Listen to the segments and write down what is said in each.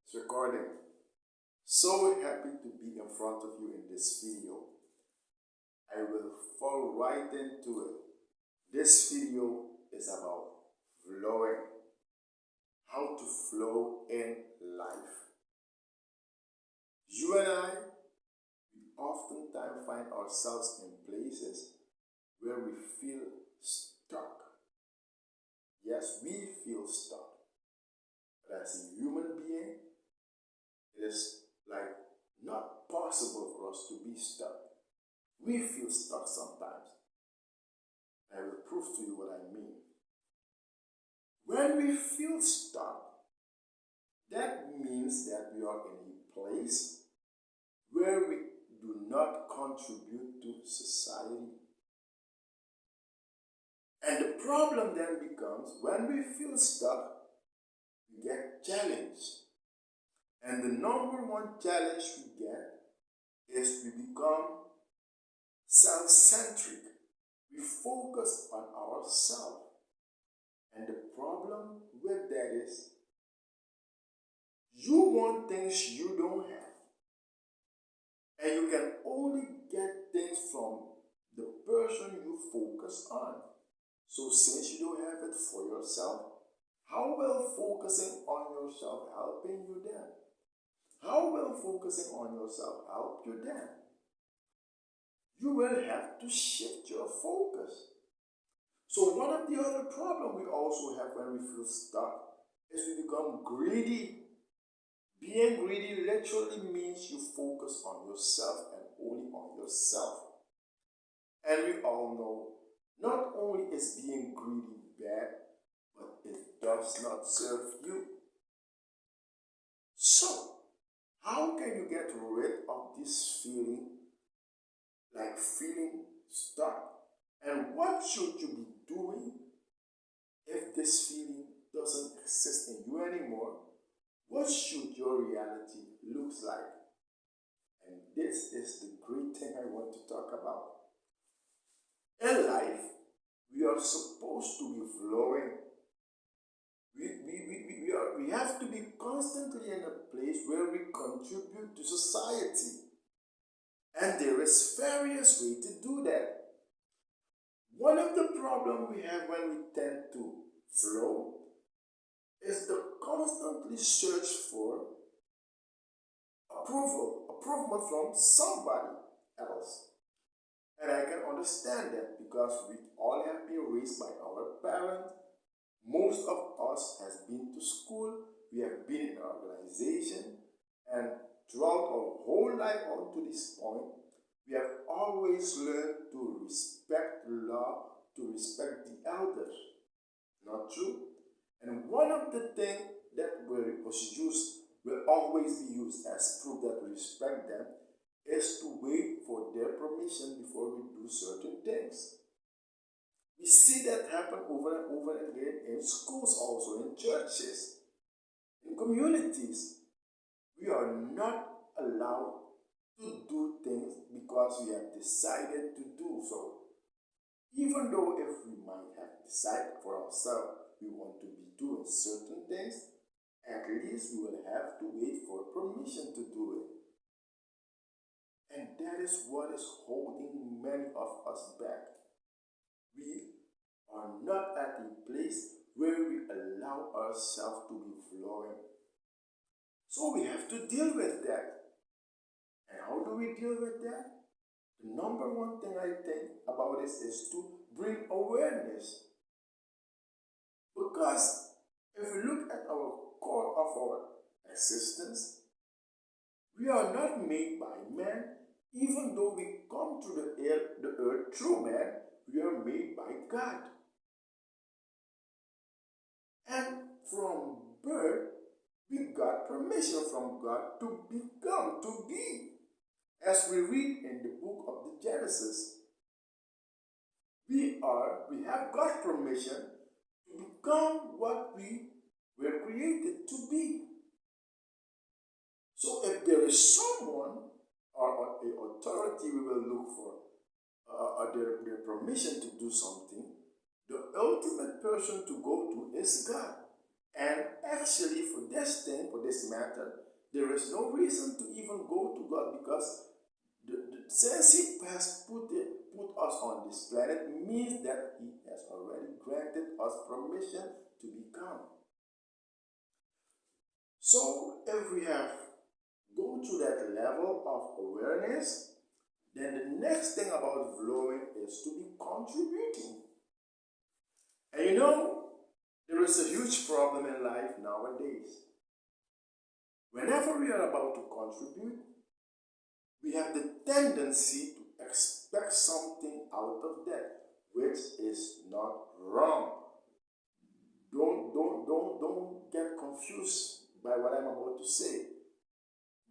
It's recording. So happy to be in front of you in this video. I will fall right into it. This video is about flowing. How to flow in life. You and I, we oftentimes find ourselves in places where we feel stuck. Yes, we feel stuck. But as a human being, it is like not possible for us to be stuck. We feel stuck sometimes. I will prove to you what I mean. When we feel stuck, that means that we are in a place where we do not contribute to society. And the problem then becomes when we feel stuck, we get challenged. And the number one challenge we get is we become self-centric. We focus on ourselves. And the problem with that is you want things you don't have. And you can only get things from the person you focus on. So since you don't have it for yourself, how will focusing on yourself helping you then? How will focusing on yourself help you then? You will have to shift your focus. So one of the other problems we also have when we feel stuck is we become greedy. Being greedy literally means you focus on yourself and only on yourself. And we all know, not only is being greedy bad, but it does not serve you. So, how can you get rid of this feeling, like feeling stuck? And what should you be doing if this feeling doesn't exist in you anymore? What should your reality look like? And this is the great thing I want to talk about. In life, we are supposed to be flowing. We have to be constantly in a place where we contribute to society. And there is various ways to do that. One of the problems we have when we tend to flow is the constantly search for approval from somebody else. And I can understand that because we all have been raised by our parents. Most of us has been to school, we have been in an organization, and throughout our whole life up to this point, we have always learned to respect law, to respect the elders. Not true? And one of the things that will always be used as proof that we respect them is to wait for their permission before we do certain things. We see that happen over and over again in schools also, in churches, in communities. We are not allowed to do things because we have decided to do so. Even though if we might have decided for ourselves we want to be doing certain things, at least we will have to wait for permission to do it. And that is what is holding many of us back. We are not at a place where we allow ourselves to be flowing. So we have to deal with that. And how do we deal with that? The number one thing I think about this is to bring awareness. Because if we look at our core of our existence, we are not made by man. Even though we come to the earth through man, we are made by God. And from birth, we got permission from God to become, to be. As we read in the book of the Genesis, we have got permission to become what we were created to be. So if there is someone or the authority we will look for their permission to do something, the ultimate person to go to is God. And actually, for this thing, for this matter, there is no reason to even go to God, because since He has put us on this planet, means that He has already granted us permission to become. So if we have go to that level of awareness, then the next thing about flowing is to be contributing. And you know, there is a huge problem in life nowadays. Whenever we are about to contribute, we have the tendency to expect something out of that, which is not wrong. Don't get confused by what I'm about to say.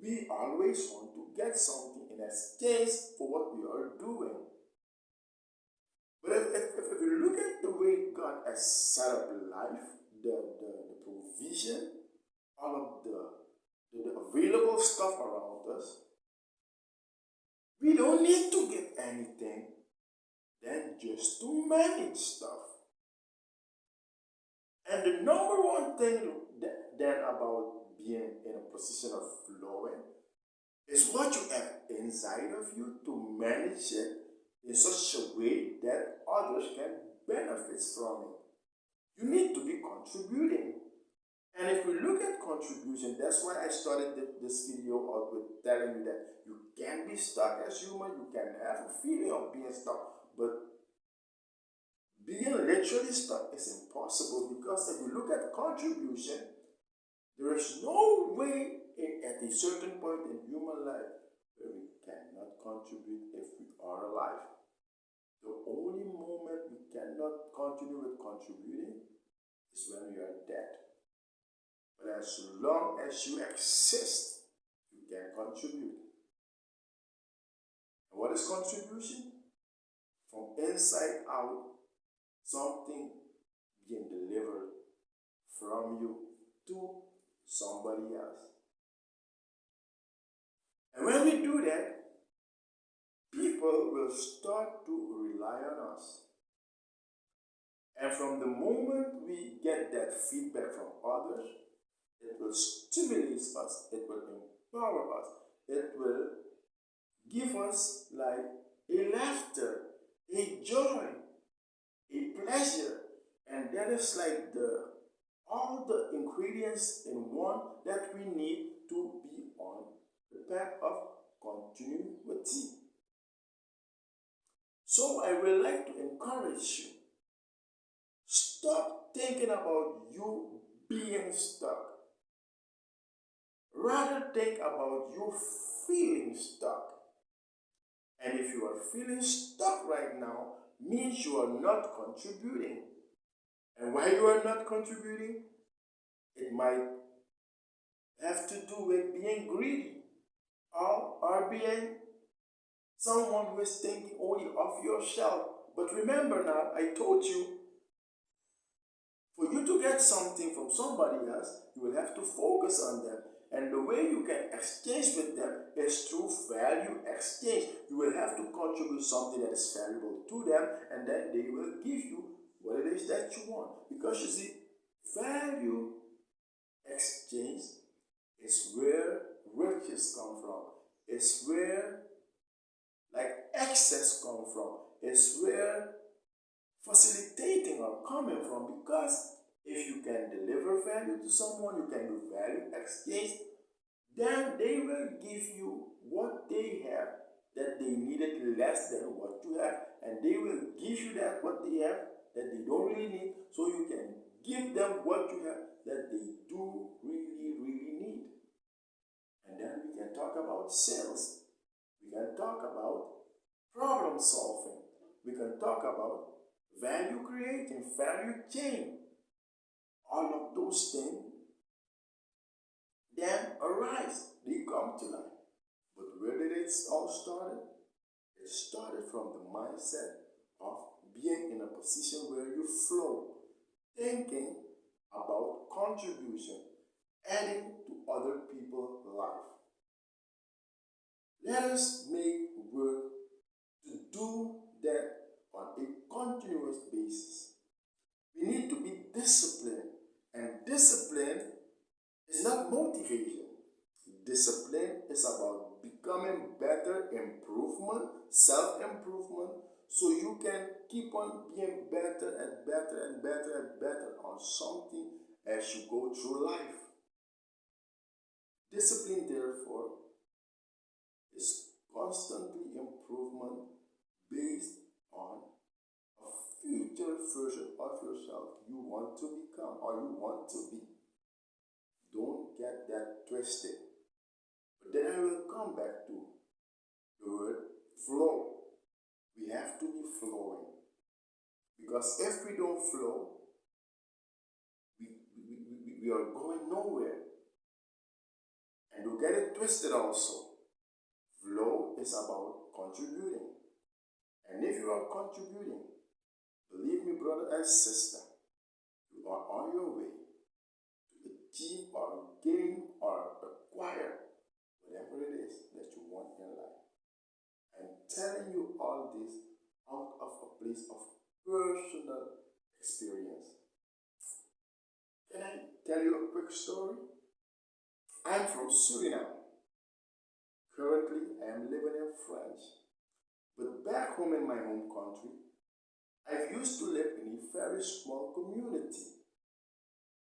We always want to get something in exchange for what we are doing. But if you look at the way God has set up life, the provision, all of the available stuff around us, we don't need to give anything than just to manage stuff. And the number one thing then about being in a position of flowing is what you have inside of you to manage it in such a way that others can benefit from it. You need to be contributing. And if we look at contribution, that's why I started this video out with telling you that you can be stuck as human, you can have a feeling of being stuck, but being literally stuck is impossible, because if you look at contribution, there is no way at a certain point in human life where we cannot contribute if we are alive. The only moment we cannot continue with contributing is when we are dead. But as long as you exist, you can contribute. And what is contribution? From inside out, something being delivered from you to somebody else. And when we do that, people will start to rely on us. And from the moment we get that feedback from others, it will stimulate us, it will empower us, it will give us like a laughter, a joy, a pleasure. And that is like all the ingredients in one that we need to be on the path of continuity. So I would like to encourage you, stop thinking about you being stuck. Rather think about you feeling stuck. And if you are feeling stuck right now, means you are not contributing. And why you are not contributing? It might have to do with being greedy, or being someone who is thinking only of yourself. But remember now, I told you, for you to get something from somebody else, you will have to focus on them. And the way you can exchange with them is through value exchange. You will have to contribute something that is valuable to them, and then they will give you what it is that you want. Because you see, value exchange is where riches come from. It's where like excess come from. It's where facilitating are coming from, because if you can deliver value to someone, you can do value exchange, then they will give you what they have that they needed less than what you have, and they will give you that what they have that they don't really need, so you can give them what you have that they do really, really need. And then we can talk about sales. We can talk about problem solving. We can talk about value creating, value chain. All of those things then arise, they come to life. But where did it all start? It started from the mindset of being in a position where you flow, thinking about contribution, adding to other people's life. Let us make work to do that on a continuous basis. We need to be disciplined, and Discipline is not motivation. Discipline is about becoming better, improvement, self-improvement, so you can keep on being better and better and better and better on something as you go through life. Discipline, therefore, is constantly improvement based on a future version of yourself you want to become or you want to be. Don't get that twisted. But then I will come back to the word flow. We have to be flowing. Because if we don't flow, we are going nowhere. And don't get it twisted also. Flow is about contributing. And if you are contributing, believe me, brother and sister, you are on your way to achieve or gain or acquire whatever it is that you want in life. I'm telling you all this out of a place of personal experience. Can I tell you a quick story? I'm from Suriname. Currently, I am living in France. But back home in my home country, I used to live in a very small community.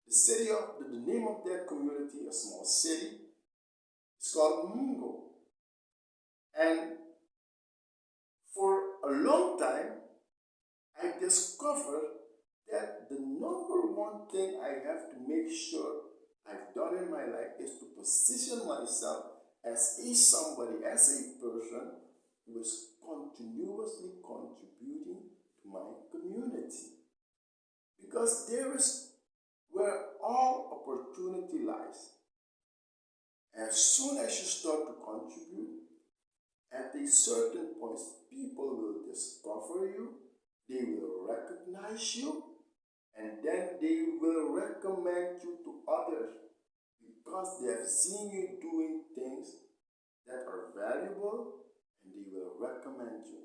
The name of that community, a small city, is called Mungo. And for a long time, I discovered that the number one thing I have to make sure I've done in my life is to position myself as a somebody, as a person who is continuously contributing to my community. Because there is where all opportunity lies. As soon as you start to contribute, at a certain point, people will discover you, they will recognize you, and then they will recommend you to others because they have seen you doing things that are valuable and they will recommend you.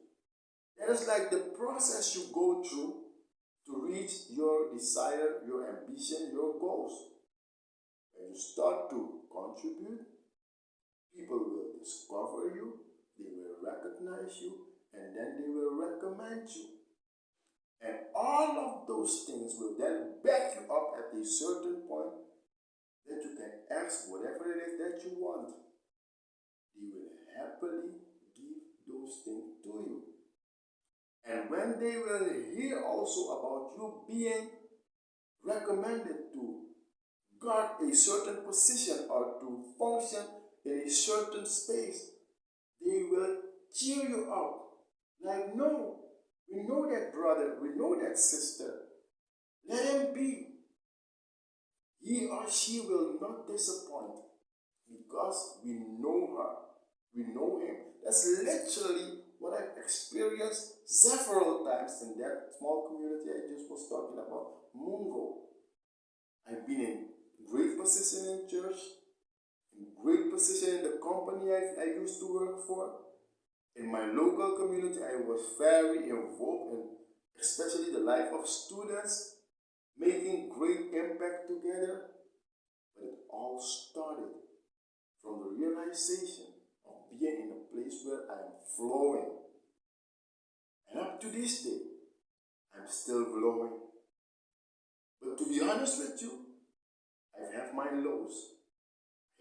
That is like the process you go through to reach your desire, your ambition, your goals. When you start to contribute, people will discover you, they will recognize you, and then they will recommend you. And all of those things will then back you up at a certain point that you can ask whatever it is that you want. They will happily give those things to you. And when they will hear also about you being recommended to guard a certain position or to function in a certain space, they will cheer you up. Like, no, we know that brother, we know that sister. Let him be. He or she will not disappoint because we know her, we know him. That's literally what I've experienced several times in that small community I just was talking about, Mungo. I've been in great position in church, in great position in the company I used to work for. In my local community, I was very involved in especially the life of students, making great impact together. But it all started from the realization of being in a place where I am flowing. And up to this day, I'm still flowing. But to be honest with you, I have my lows.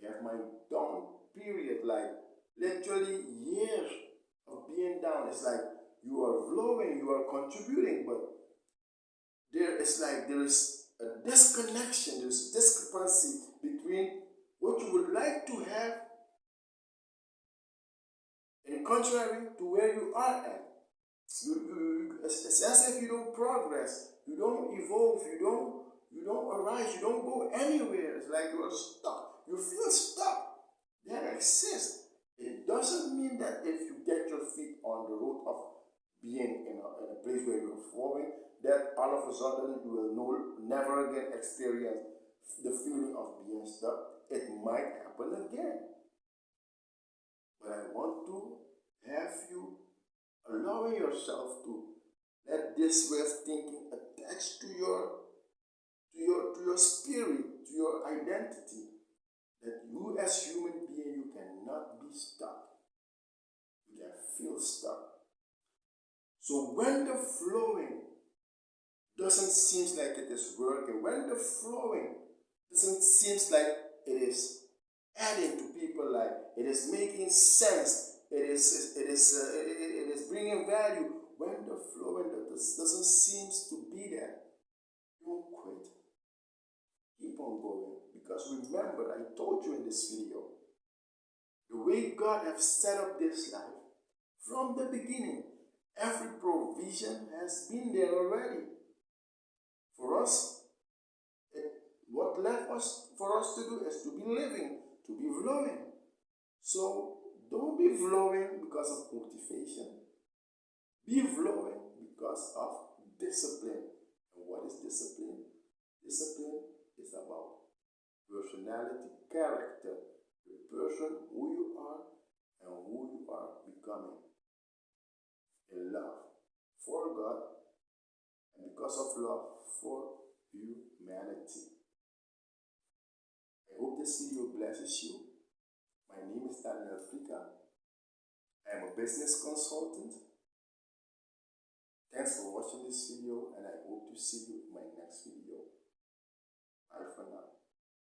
I have my down period, like literally years of being down. It's like you are flowing, you are contributing, but there is a disconnection, there's a discrepancy between what you would like to have in contrary to where you are at. It's as if you don't progress, you don't evolve, you don't arise, you don't go anywhere. It's like you're stuck. You feel stuck. That exists. It doesn't mean that if you get your feet on the road of being in a place where you're flowing, that all of a sudden you will never again experience the feeling of being stuck. It might happen again. But I want to have you allowing yourself to let this way of thinking attach to your spirit, feel stuck. So when the flowing doesn't seem like it is working, when the flowing doesn't seem like it is adding to people's life, it is making sense, it is bringing value, when the flowing doesn't seem to be there, don't quit. Keep on going. Because remember, I told you in this video, the way God has set up this life, from the beginning, every provision has been there already. For us, what left us for us to do is to be living, to be flowing. So don't be flowing because of motivation. Be flowing because of discipline. And what is discipline? Discipline is about personality, character, the person who you are and who you are becoming in love for God and because of love for humanity. I hope this video blesses you. My name is Daniel Africa. I am a business consultant. Thanks for watching this video and I hope to see you in my next video. Bye for now.